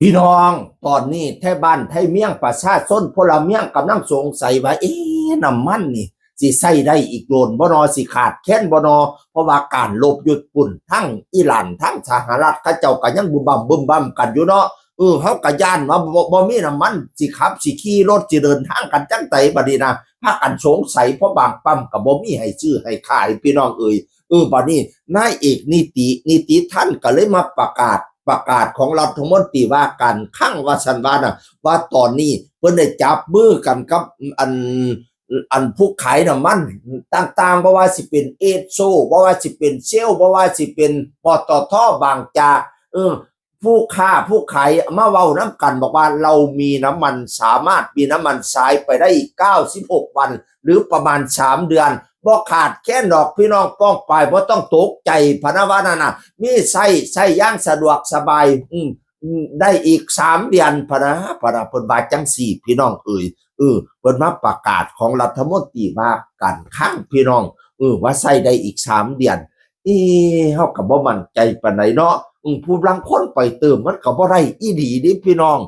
พี่น้องตอนนี้แท่บ้านไทยเมียงประชาชนพลเมืองกำลังสงสัยว่าน้ำมันนี่สิใส่ได้อีกโดนบ่นอสิขาดแค้นบ่นอเพราะว่าการลบหยุดปุ่นทั้งอิหร่านทั้งสหรัฐเขาเจ้าก็ยังบึมบั่มกันอยู่เนาะเฮาก็ย่านว่าบ่มีน้ำมันสิขับสิขี่รถสิเดินทางกันจังไดบัดนี้นะพากันสงสัยเพราะบางปั๊มก็บ่มีให้ซื้อให้ขายพี่น้องบัดนี้นายเอกนิติท่านก็เลยมาประกาศของรัฐมนตรีว่าการคลังว่าสันว่านะว่าตอนนี้เพิ่นได้จับมือกันกับอันผู้ขายน้ำมันต่างๆบ่ว่าสิเป็นเอสโซบ่ว่าสิเป็นเชลบ่ว่าสิเป็นปตท.บางจากผู้ค้าผู้ขายมาเว้าน้ำกันบอกว่าเรามีน้ำมันสามารถมีน้ำมันใช้ไปได้อีก96 วันหรือประมาณ3 เดือนบ่ขาดแค่ดอกพี่น้องป้องไปบ่ต้องตกใจพะนะว่านั่นน่ะมีใช้อย่างสะดวกสบายได้อีก3 เดือนพะนะเพิ่นว่าจังซี่พี่น้องเพิ่นมาประกาศของรัฐมนตรีว่าการคลังพี่น้องว่าใช้ได้อีก3 เดือนเฮาก็บ่มั่นใจปานใดเนาะผู้ลางคนไปเติมมันก็บ่ได้อีหลีเด้พี่น้อง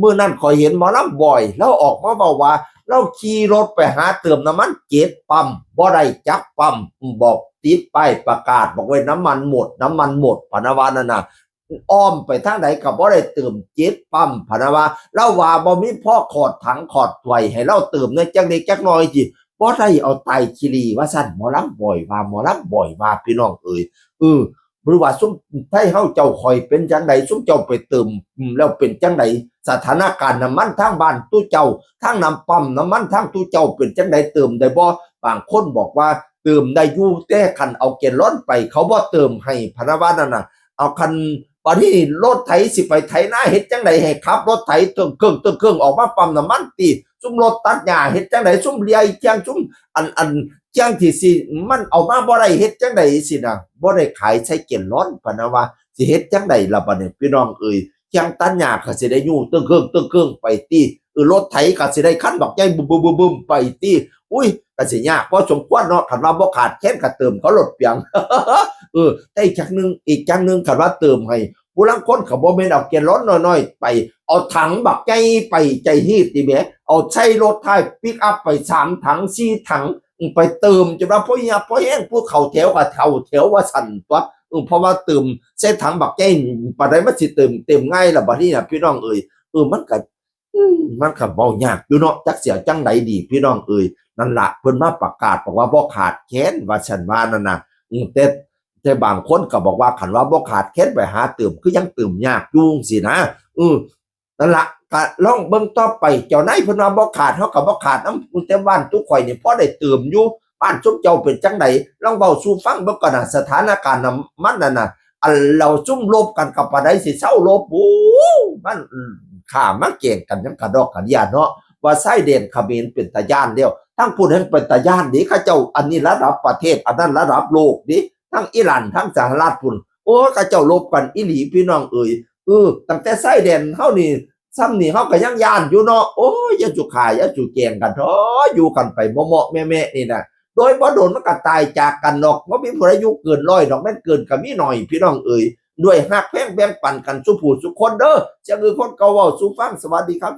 มื้อนั้นข้อยเห็นหมอลำบ่อยแล้วออกมาเว้าว่าเราขี่รถไปหาเติมน้ำมัน7 ปั๊มบ่ได้จักปั๊มบอกติดป้ายประกาศบอกไว้น้ำมันหมดพะนะว่านั่นน่ะอ้อมไปทางไหนก็บ่ได้เติม7 ปั๊มพะนะว่าเราว่าบ่มีพ่อขอดถังขอดถ้วยให้เราเติมในจักเล็กจักน้อยจิบ่ได้เอาไตคิรีว่าซั่นหมอลำบ่อยว่าพี่น้องหรือว่าซุมไทเฮาเจ้าข่อยเป็นจังไดซุมเจ้าไปเติมแล้วเป็นจังไดสถานการณ์น้ำมันทางบ้านตู้เจ้าทางน้ำปั๊มน้ำมันทางตู้เจ้าเป็นจังไดเติมได้บ่บางคนบอกว่าเติมได้อยู่แต่คันเอาแกลลอนไปเขาบ่เติมให้พะนะว่านั่นน่ะเอาคันบัดนี้รถไถสิไปไถนาเฮ็ดจังไดให้ขับรถไถตึ้งเครื่องออกมาปั๊มน้ำมันติซุมรถตัดหญ้าเฮ็ดจังไดซุมเลียจังซุมอันจังที่สิมันเอามาบ่ได้เฮ็ดจังไดสินะบ่ได้ขายใช้เกลลอนพะนะว่าสิเฮ็ดจังไดล่ะบัดนี้พี่น้องจังตัดหญ้าก็สิได้อยู่ตึ้งเครื่องไปติรถไถก็สิได้คันบักใหญ่บึมๆไปติอุ้ยก็สิยากพอสมควรเนาะคันว่าบ่ขาดแคลนก็เติมเขาลดเปียงแต่อีกจักนึงคันว่าเติมให้ผู้ลางคนก็บ่แม่นเอาแกลลอนน้อยๆไปเอาถังบักใหญ่ไปใจฮีดติแหมเอาใช้รถไถปิกอัพไป3 ถัง4 ถังไปเติมจนว่าพ่อเฮียพ่อแห้งผู้เข้าแถวก็เข้าแถวว่าสั่นตัวเพราะว่าเติมใส่ถังบักใหญ่ปานใดมันสิเต็มง่ายล่ะบัดนี้น่ะพี่น้องมันก็เว้ายากอยู่เนาะจักเสียจังไดดีพี่น้องนั่นล่ะเพิ่นมาประกาศบอกว่าบ่ขาดแคลนว่าฉันว่านั่นน่ะแต่บางคนก็บอกว่าคันว่าบ่ขาดแคลนไปหาเติมคือยังเติมยากอยู่จังซี่นะนั่นล่ะก็ลองเบิ่งต่อไปเจ้านายเพิ่นว่าบ่ขาดเฮาก็บ่ขาดนำแต่บ้านทุกข่อยนี่พอได้เติมอยู่บ้านซุมเจ้าเป็นจังไดลองเว้าสู่ฟังเบิ่งก่อนน่ะสถานการณ์มันนั่นน่ะอันเราซุ่มลบกันกับปานใดสิเซาลบมันข้ามาแกล้งกันยังกระดอกกระเดียเนาะว่าชายแดนเขมรเป็นตาย้านแล้วทั้งพู้นั้นเป็นตาย้านเด้เขาเจ้าอันนี้ระดับประเทศอันนั้นระดับโลกเด้ทั้งอิหร่านทั้งสหรัฐพุ่นโอ้เขาเจ้าลบกันอีหลีพี่น้องตั้งแต่ชายแดนเฮานี่ซ้ำนี่เฮาก็ยังย่านอยู่เนาะโอ้ยอย่าจุข่ายอย่าจุแกงกันเถอะอยู่กันไปเหมาะๆแม่ๆนี่น่ะโดยบ่โดนมันก็ตายจากกันดอกบ่มีผู้ใดอยู่เกิน100ดอกแม่นเกินก็มีน้อยพี่น้องด้วยฮักแพงแบ่งปันกันสุผู้สุคนเด้อจังคนเก่าเว้าสู่ฟังสวัสดีครับ